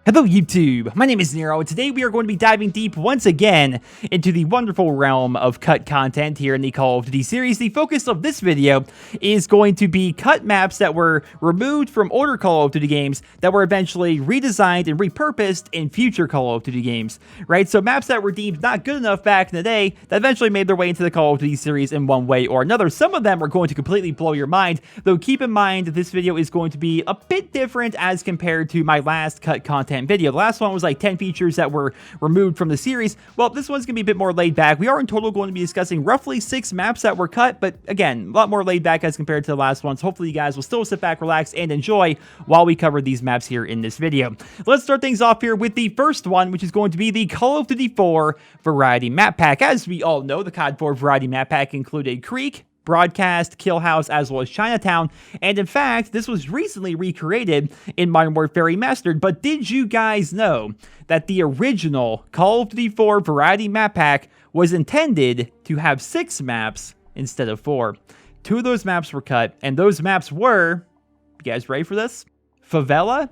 Hello YouTube, my name is Nero, and today we are going to be diving deep once again into the wonderful realm of cut content here in the Call of Duty series. The focus of this video is going to be cut maps that were removed from older Call of Duty games that were eventually redesigned and repurposed in future Call of Duty games, right? So maps that were deemed not good enough back in the day that eventually made their way into the Call of Duty series in one way or another. Some of them are going to completely blow your mind, though keep in mind that this video is going to be a bit different as compared to my last cut content video. The last one was like 10 features that were removed from the series. Well, this one's gonna be a bit more laid back. We are in total going to be discussing roughly 6 maps that were cut, but again, a lot more laid back as compared to the last ones. Hopefully you guys will still sit back, relax, and enjoy while we cover these maps here in this video. Let's start things off here with the first one, which is going to be the Call of Duty 4 Variety Map Pack. As we all know, the COD 4 Variety Map Pack included Creek, Broadcast, Kill House, as well as Chinatown, and in fact, this was recently recreated in Modern Warfare Remastered. But did you guys know that the original Call of Duty 4 Variety Map Pack was intended to have 6 maps instead of 4? 2 of those maps were cut, and those maps were, you guys ready for this? Favela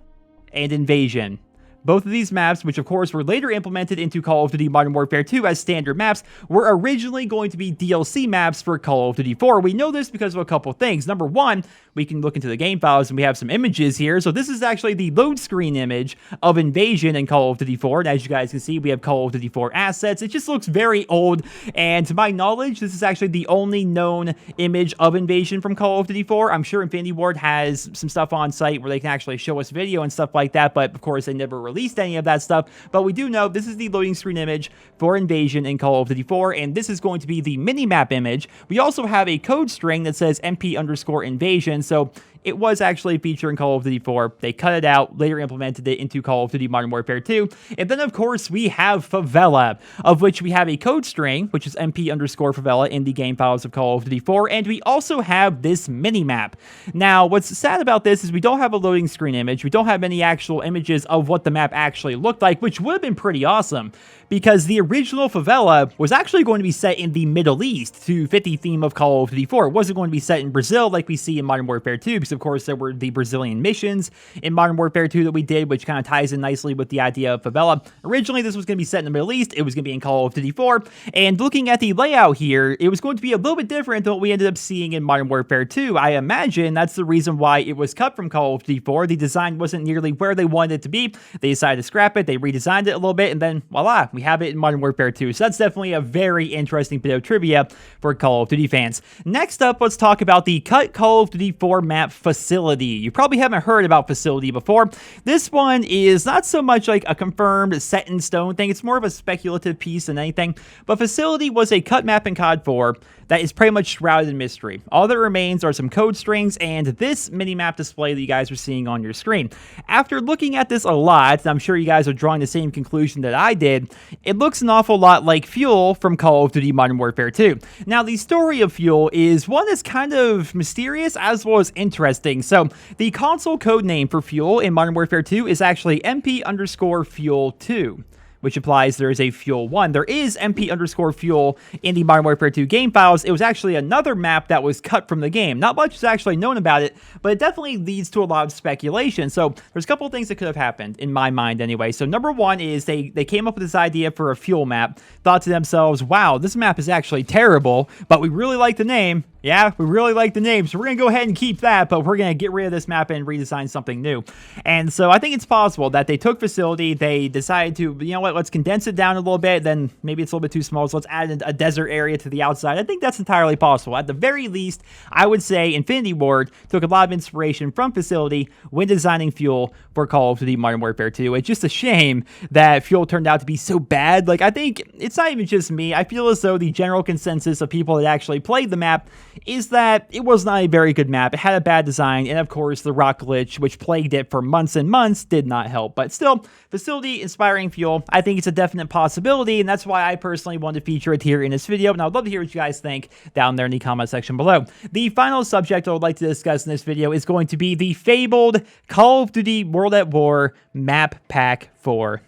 and Invasion. Both of these maps, which of course were later implemented into Call of Duty Modern Warfare 2 as standard maps, were originally going to be DLC maps for Call of Duty 4. We know this because of a couple things. Number one, we can look into the game files and we have some images here. So this is actually the load screen image of Invasion in Call of Duty 4. And as you guys can see, we have Call of Duty 4 assets. It just looks very old. And to my knowledge, this is actually the only known image of Invasion from Call of Duty 4. I'm sure Infinity Ward has some stuff on site where they can actually show us video and stuff like that. But of course, they never released any of that stuff. But we do know this is the loading screen image for Invasion in Call of Duty 4. And this is going to be the minimap image. We also have a code string that says MP_Invasion. So it was actually a feature in Call of Duty 4. They cut it out, later implemented it into Call of Duty Modern Warfare 2. And then, of course, we have Favela, of which we have a code string, which is MP_Favela in the game files of Call of Duty 4. And we also have this minimap. Now, what's sad about this is we don't have a loading screen image. We don't have any actual images of what the map actually looked like, which would have been pretty awesome, because the original Favela was actually going to be set in the Middle East to fit the theme of Call of Duty 4. It wasn't going to be set in Brazil like we see in Modern Warfare 2, because of course there were the Brazilian missions in Modern Warfare 2 that we did, which kind of ties in nicely with the idea of Favela. Originally, this was going to be set in the Middle East. It was going to be in Call of Duty 4, and looking at the layout here, it was going to be a little bit different than what we ended up seeing in Modern Warfare 2. I imagine that's the reason why it was cut from Call of Duty 4. The design wasn't nearly where they wanted it to be. They decided to scrap it, they redesigned it a little bit, and then voila, we have it in Modern Warfare 2. So that's definitely a very interesting bit of trivia for Call of Duty fans. Next up, let's talk about the cut Call of Duty 4 map Facility. You probably haven't heard about Facility before. This one is not so much like a confirmed set in stone thing. It's more of a speculative piece than anything. But Facility was a cut map in COD 4 that is pretty much shrouded in mystery. All that remains are some code strings and this minimap display that you guys are seeing on your screen. After looking at this a lot, and I'm sure you guys are drawing the same conclusion that I did, it looks an awful lot like Fuel from Call of Duty Modern Warfare 2. Now, the story of Fuel is one that's kind of mysterious as well as interesting. So, the console code name for Fuel in Modern Warfare 2 is actually MP_Fuel 2. Which implies there is a Fuel 1. There is MP_Fuel in the Modern Warfare 2 game files. It was actually another map that was cut from the game. Not much is actually known about it, but it definitely leads to a lot of speculation. So there's a couple of things that could have happened, in my mind anyway. So number one is they came up with this idea for a Fuel map, thought to themselves, wow, this map is actually terrible, but we really like the name. Yeah, we really like the name, so we're going to go ahead and keep that, but we're going to get rid of this map and redesign something new. And so I think it's possible that they took Facility, they decided to, you know what, let's condense it down a little bit, then maybe it's a little bit too small, so let's add a desert area to the outside. I think that's entirely possible. At the very least, I would say Infinity Ward took a lot of inspiration from Facility when designing Fuel for Call of Duty Modern Warfare 2. It's just a shame that Fuel turned out to be so bad. Like, I think it's not even just me. I feel as though the general consensus of people that actually played the map is that it was not a very good map. It had a bad design, and of course, the rock glitch, which plagued it for months and months, did not help. But still, Facility inspiring Fuel, I think it's a definite possibility, and that's why I personally wanted to feature it here in this video, and I would love to hear what you guys think down there in the comment section below. The final subject I would like to discuss in this video is going to be the fabled Call of Duty World at War Map Pack 4.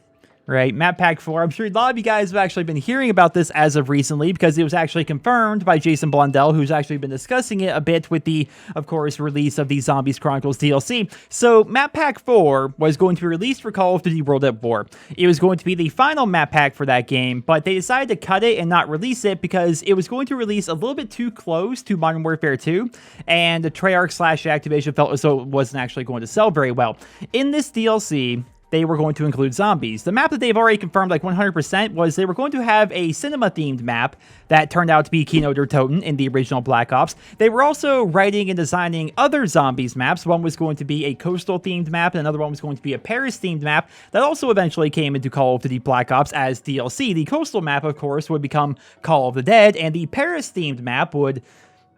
right? Map Pack 4. I'm sure a lot of you guys have actually been hearing about this as of recently because it was actually confirmed by Jason Blundell, who's actually been discussing it a bit with the, of course, release of the Zombies Chronicles DLC. So Map Pack 4 was going to be released for Call of Duty World at War. It was going to be the final map pack for that game, but they decided to cut it and not release it because it was going to release a little bit too close to Modern Warfare 2, and the Treyarch / Activision felt as though it wasn't actually going to sell very well. In this DLC, they were going to include zombies. The map that they've already confirmed like 100% was they were going to have a cinema-themed map that turned out to be Kino der Toten in the original Black Ops. They were also writing and designing other zombies maps. One was going to be a coastal-themed map, and another one was going to be a Paris-themed map that also eventually came into Call of Duty Black Ops as DLC. The coastal map, of course, would become Call of the Dead, and the Paris-themed map would,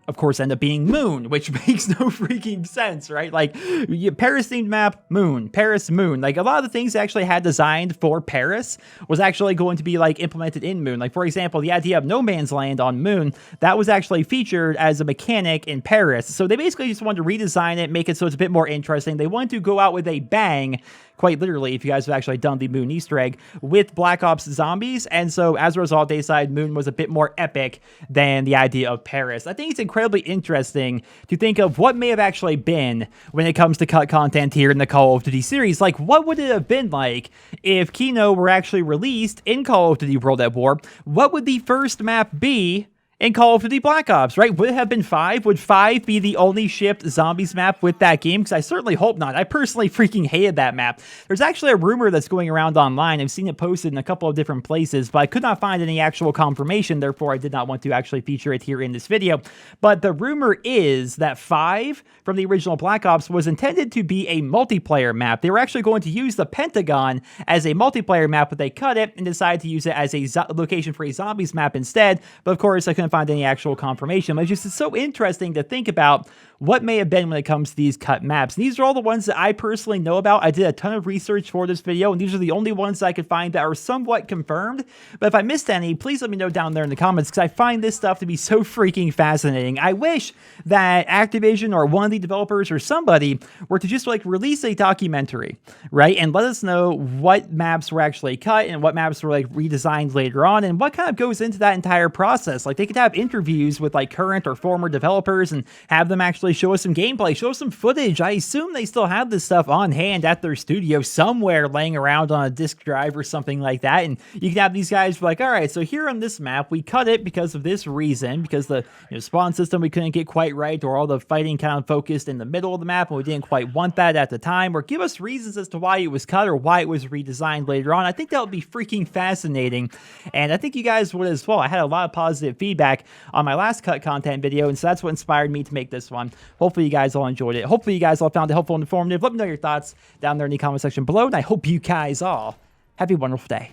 of course, end up being Moon, which makes no freaking sense, right? Like, Paris-themed map, Moon, Paris, Moon. Like, a lot of the things they actually had designed for Paris was actually going to be, like, implemented in Moon. Like, for example, the idea of no man's land on Moon, that was actually featured as a mechanic in Paris. So they basically just wanted to redesign it, make it so it's a bit more interesting. They wanted to go out with a bang, quite literally, if you guys have actually done the Moon Easter egg, with Black Ops Zombies, and so as a result, they decided Moon was a bit more epic than the idea of Paris. I think it's incredibly interesting to think of what may have actually been when it comes to cut content here in the Call of Duty series. Like, what would it have been like if Kino were actually released in Call of Duty World at War? What would the first map be in Call of Duty Black Ops, right? Would it have been 5? Would 5 be the only shipped zombies map with that game? Because I certainly hope not. I personally freaking hated that map. There's actually a rumor that's going around online. I've seen it posted in a couple of different places, but I could not find any actual confirmation. Therefore, I did not want to actually feature it here in this video. But the rumor is that 5 from the original Black Ops was intended to be a multiplayer map. They were actually going to use the Pentagon as a multiplayer map, but they cut it and decided to use it as a location for a zombies map instead. But of course, I couldn't find any actual confirmation. But it's so interesting to think about what may have been when it comes to these cut maps. And these are all the ones that I personally know about. I did a ton of research for this video, and these are the only ones that I could find that are somewhat confirmed. But if I missed any, please let me know down there in the comments, because I find this stuff to be so freaking fascinating. I wish that Activision or one of the developers or somebody were to just like release a documentary, right? And let us know what maps were actually cut and what maps were like redesigned later on, and what kind of goes into that entire process. Like, they could have interviews with like current or former developers and have them actually show us some gameplay, show us some footage. I assume they still have this stuff on hand at their studio somewhere laying around on a disk drive or something like that. And you can have these guys be like, all right, so here on this map, we cut it because of this reason, because the spawn system we couldn't get quite right, or all the fighting kind of focused in the middle of the map and we didn't quite want that at the time, or give us reasons as to why it was cut or why it was redesigned later on. I think that would be freaking fascinating, and I think you guys would as well. I had a lot of positive feedback on my last cut content video, and so that's what inspired me to make this one. Hopefully you guys all enjoyed it. Hopefully you guys all found it helpful and informative. Let me know your thoughts down there in the comment section below, and I hope you guys all have a wonderful day.